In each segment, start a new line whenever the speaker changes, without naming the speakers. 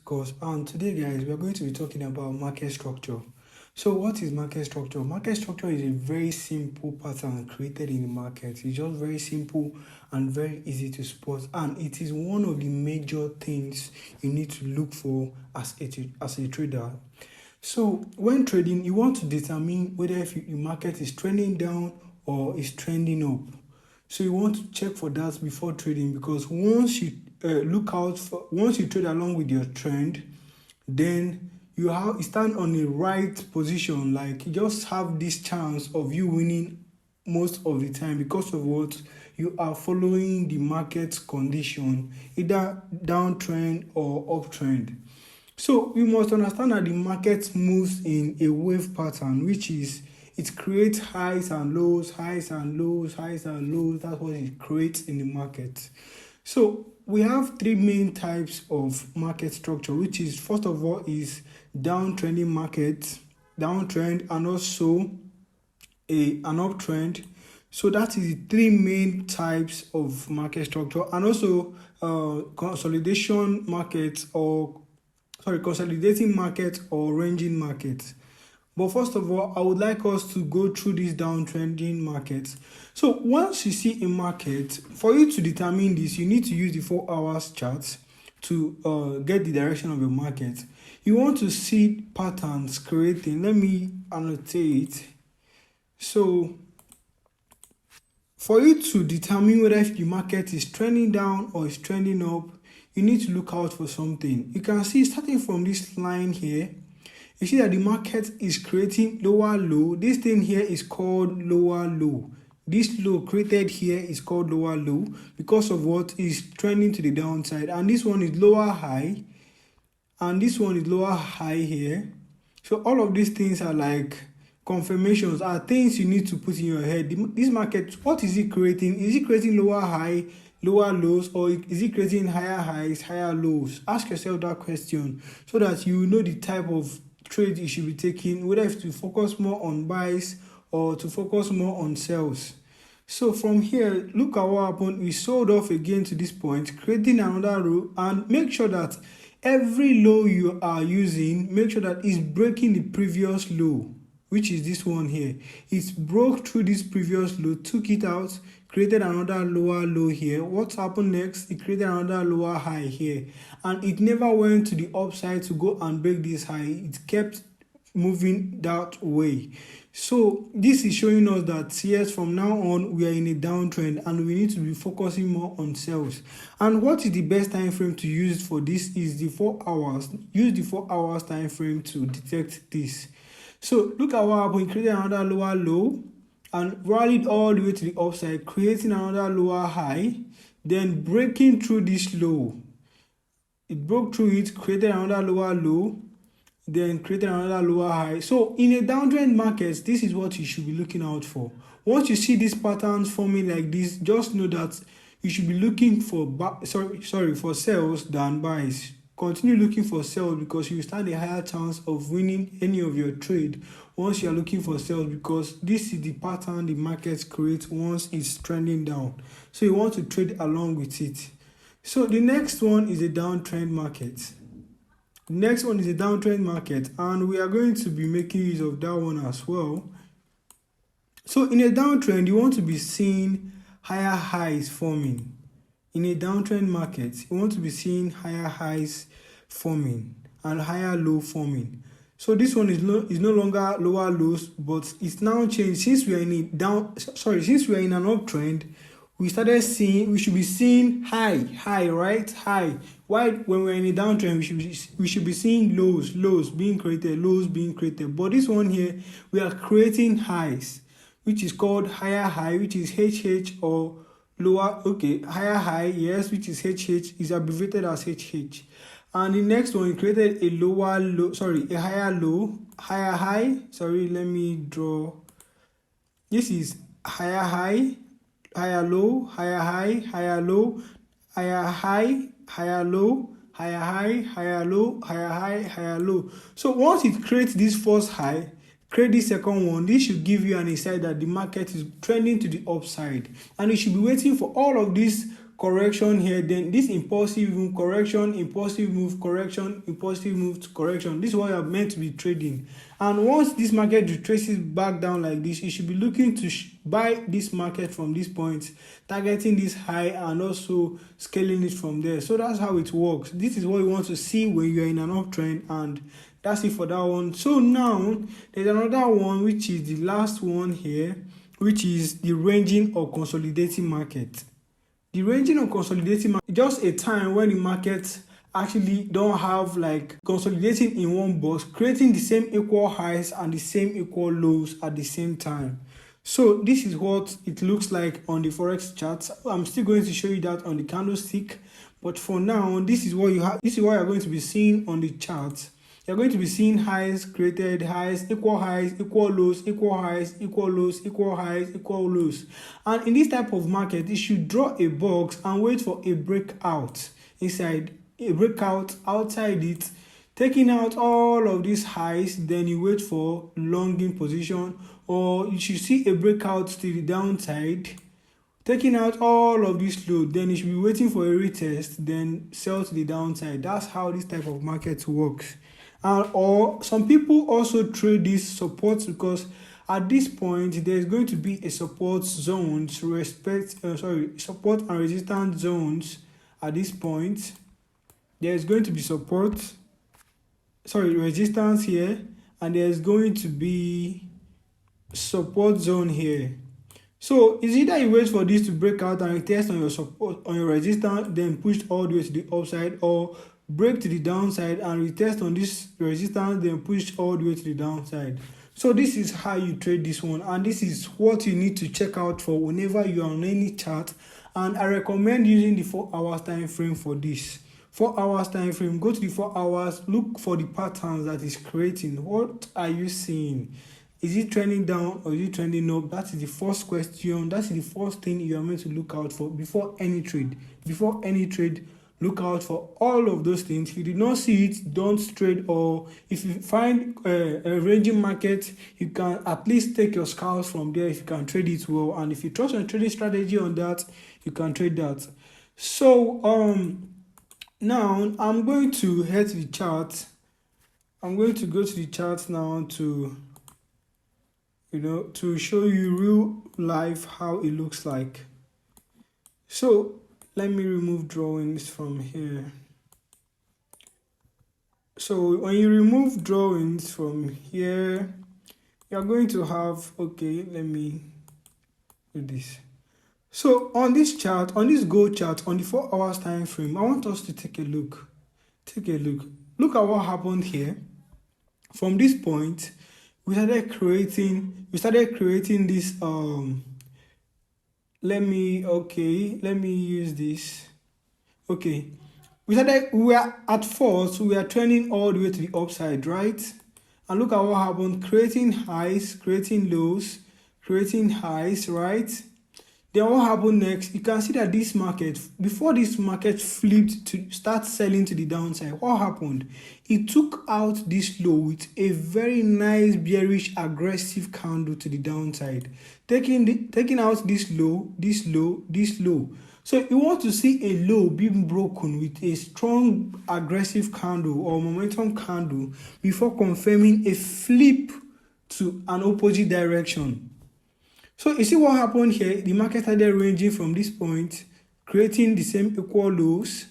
course, and today guys we are going to be talking about market structure. So what is market structure? Market structure is a very simple pattern created in the market. It's just very simple and very easy to spot, and it is one of the major things you need to look for as a trader. So when trading, you want to determine whether if the market is trending down or is trending up. So you want to check for that before trading, because once you once you trade along with your trend, then you stand on the right position. Like, you just have this chance of you winning most of the time because of what you are following the market condition, either downtrend or uptrend. So we must understand that the market moves in a wave pattern, which is it creates highs and lows, highs and lows, highs and lows. That's what it creates in the market. So we have three main types of market structure, which is, first of all, is downtrending market, downtrend, and also an uptrend. So that is the three main types of market structure, and also consolidating market or ranging market. But first of all, I would like us to go through this downtrending market. So once you see a market, for you to determine this, you need to use the 4 hours chart to get the direction of your market. You want to see patterns creating. Let me annotate. So for you to determine whether if the market is trending down or is trending up, you need to look out for something. You can see, starting from this line here, you see that the market is creating lower low. This thing here is called lower low. This low created here is called lower low because of what is trending to the downside. And this one is lower high. And this one is lower high here. So all of these things are like confirmations, are things you need to put in your head. This market, what is it creating? Is it creating lower high, lower lows, or is it creating higher highs, higher lows? Ask yourself that question so that you know the type of trade you should be taking, whether to focus more on buys or to focus more on sales. So from here, look at what happened. We sold off again to this point, creating another row, and make sure that every low you are using, make sure that it's breaking the previous low, which is this one here. It broke through this previous low, took it out, created another lower low here. What happened next? It created another lower high here, and it never went to the upside to go and break this high. It kept moving that way. So this is showing us that yes, from now on we are in a downtrend and we need to be focusing more on sales. And what is the best time frame to use for this is the 4 hours. Use the 4 hours time frame to detect this. So look at what happened. It created another lower low and rallied all the way to the upside, creating another lower high, then breaking through this low. It broke through it, created another lower low, then created another lower high. So in a downtrend market, this is what you should be looking out for. Once you see these patterns forming like this, just know that you should be looking for for sales than buys. Continue looking for sales because you stand a higher chance of winning any of your trade once you are looking for sales, because this is the pattern the market creates once it's trending down. So you want to trade along with it. So the next one is a downtrend market. The next one is a downtrend market, and we are going to be making use of that one as well. So in a downtrend, you want to be seeing higher highs forming. In a downtrend market, you want to be seeing higher highs forming and higher low forming. So this one is no longer lower lows, but it's now changed. Since we are in an uptrend, we should be seeing high, right? High. While when we're in a downtrend, we should be seeing lows being created. But this one here, we are creating highs, which is called higher high, which is HH, or lower, higher high, yes, which is HH, is abbreviated as HH. And the next one created a higher low, higher high. Let me draw. This is higher high, higher low, higher high, higher low, higher high, higher low, higher high, higher low, higher high, higher low. So once it creates this first high, create this second one. This should give you an insight that the market is trending to the upside, and you should be waiting for all of these correction here, then this impulsive move, correction, impulsive move, correction, impulsive move, correction. This is what you are meant to be trading. And once this market retraces back down like this, you should be looking to buy this market from this point, targeting this high and also scaling it from there. So that's how it works. This is what you want to see when you're in an uptrend, and that's it for that one. So now there's another one, which is the last one here, which is the ranging or consolidating market. The ranging or consolidating market is just a time when the market actually don't have like consolidating in one box, creating the same equal highs and the same equal lows at the same time. So this is what it looks like on the forex charts. I'm still going to show you that on the candlestick, but for now, this is what you have. This is what you're going to be seeing on the chart. You're going to be seeing highs created, highs, equal equal lows, equal highs, equal lows, equal highs, equal lows. And in this type of market, you should draw a box and wait for a breakout inside, a breakout outside it, taking out all of these highs. Then you wait for longing position, or you should see a breakout to the downside, taking out all of this low. Then you should be waiting for a retest, then sell to the downside. That's how this type of market works. Or some people also trade these supports, because at this point there's going to be a support zone to support and resistance zones. At this point there's going to be resistance here, and there's going to be support zone here. So it's either you wait for this to break out and retest on your support, on your resistance, then push all the way to the upside, or break to the downside and retest on this resistance, then push all the way to the downside. So this is how you trade this one, and this is what you need to check out for whenever you are on any chart. And I recommend using the 4 hours time frame for this. 4 hours time frame, go to the 4 hours, look for the patterns that is creating. What are you seeing? Is it trending down or is it trending up? That is the first question. That's the first thing you are meant to look out for before any trade. Before any trade, look out for all of those things. If you did not see it, don't trade. Or if you find a ranging market, you can at least take your scalps from there if you can trade it well. And if you trust on trading strategy on that, you can trade that. So now I'm going to head to the chart. I'm going to go to the chart now to show you real life how it looks like. So let me remove drawings from here. So when you remove drawings from here, you're going to have, okay, let me do this. So on this chart, on this gold chart, on the 4 hours time frame, I want us to take a look. Look at what happened here. From this point, we started creating this let me use this. Okay, we were at first we are trending all the way to the upside, right? And look at what happened, creating highs, creating lows, creating highs, right? Then what happened next? You can see that this market, before this market flipped to start selling to the downside, what happened? It took out this low with a very nice bearish aggressive candle to the downside, taking out this low, this low, this low. So you want to see a low being broken with a strong aggressive candle or momentum candle before confirming a flip to an opposite direction. So you see what happened here? The market started ranging from this point, creating the same equal lows,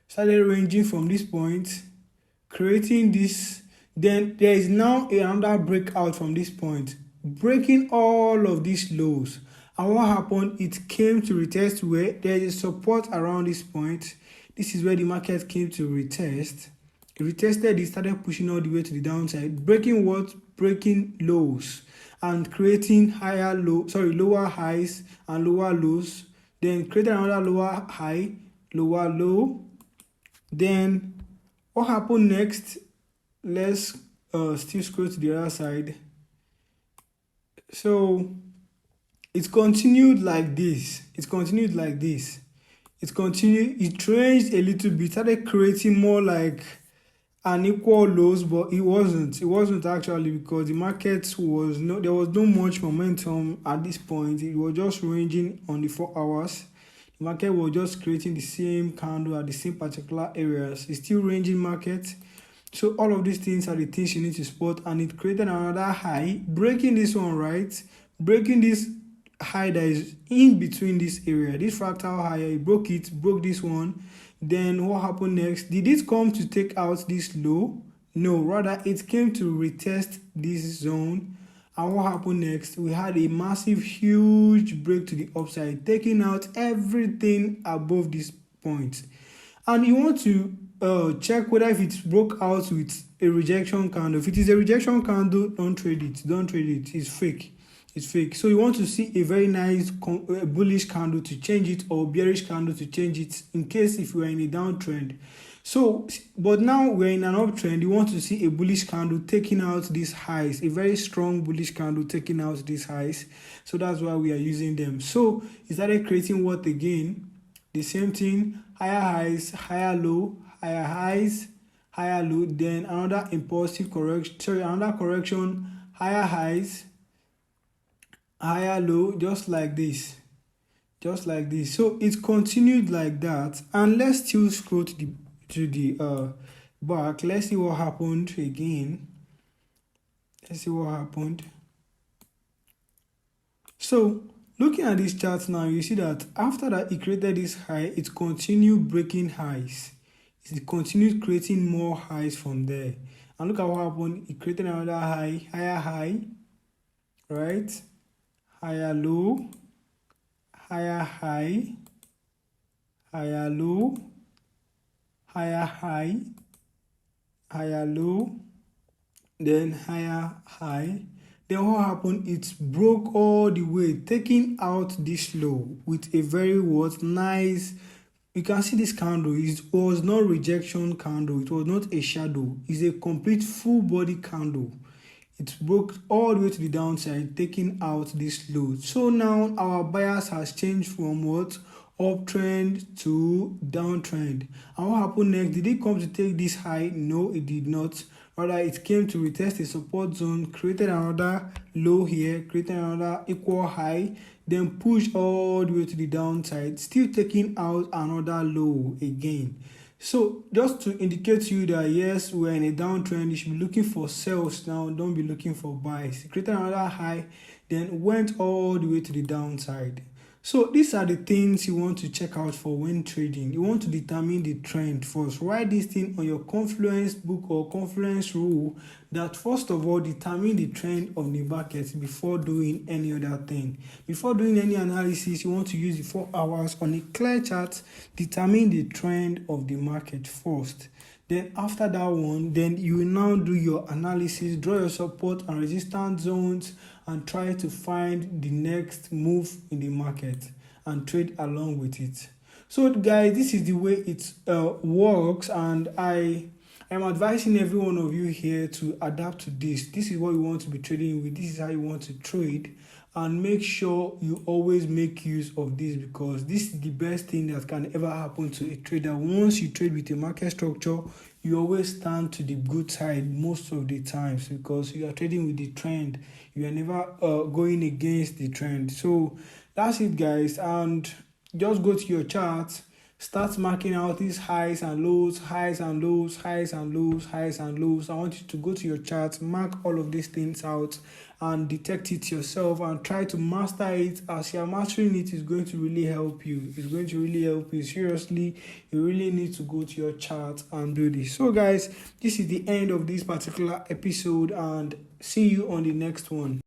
started ranging from this point, creating this. Then there is now another breakout from this point, breaking all of these lows. And what happened? It came to retest where there is support around this point. This is where the market came to retest. It retested, it started pushing all the way to the downside, breaking what? Breaking lows and creating lower highs and lower lows. Then created another lower high, lower low. Then what happened next? Let's still scroll to the other side. So it continued like this. It ranged a little bit, started creating more like an equal lows, but it wasn't actually, because the market there was no much momentum at this point. It was just ranging on the 4 hours. The market was just creating the same candle at the same particular areas. It's still ranging market. So all of these things are the things you need to spot, and it created another high, breaking this one, right? Breaking this high that is in between this area, this fractal high, it broke this one. Then what happened next? Did it come to take out this low? No, rather it came to retest this zone. And what happened next? We had a massive, huge break to the upside, taking out everything above this point. And you want to check whether if it broke out with a rejection candle. If it is a rejection candle, don't trade it. It's fake. So you want to see a very nice bullish candle to change it, or bearish candle to change it, in case if you are in a downtrend. So, but now we're in an uptrend. You want to see a bullish candle taking out these highs, a very strong bullish candle taking out these highs. So that's why we are using them. So it started creating what again? The same thing, higher highs, higher low, higher highs, higher low, then another impulsive correction, another correction, higher highs, higher low, just like this. So it continued like that. And let's still scroll to the back. Let's see what happened again. So looking at this chart now, you see that after that it created this high, it continued breaking highs. It continued creating more highs from there. And look at what happened. It created another high, higher high, right? Higher low, higher high, higher low, higher high, higher low, then higher high. Then what happened? It broke all the way, taking out this low with a very nice. You can see this candle. It was not rejection candle. It was not a shadow. It's a complete full body candle. It broke all the way to the downside, taking out this low. So now our bias has changed from what? Uptrend to downtrend. And what happened next? Did it come to take this high? No, it did not. Rather, it came to retest a support zone, created another low here, created another equal high, then pushed all the way to the downside, still taking out another low again. So just to indicate to you that yes, we're in a downtrend, you should be looking for sells now, don't be looking for buys. It created another high, then went all the way to the downside. So these are the things you want to check out for when trading. You want to determine the trend first. Write this thing on your Confluence book or Confluence rule, that first of all determine the trend of the market before doing any other thing. Before doing any analysis, you want to use the 4 hours on a clear chart, determine the trend of the market first. Then after that one, then you will now do your analysis, draw your support and resistance zones, and try to find the next move in the market and trade along with it. So guys, this is the way it works, and I am advising every one of you here to adapt to this. This is what you want to be trading with. This is how you want to trade, and make sure you always make use of this, because this is the best thing that can ever happen to a trader. Once you trade with a market structure, you always stand to the good side most of the times, because you are trading with the trend. You are never going against the trend. So that's it, guys. And just go to your chart, start marking out these highs and lows, highs and lows, highs and lows, highs and lows. I want you to go to your chart, mark all of these things out, and detect it yourself and try to master it. As you are mastering it, it's going to really help you. It's going to really help you. Seriously, you really need to go to your chart and do this. So guys, this is the end of this particular episode, and see you on the next one.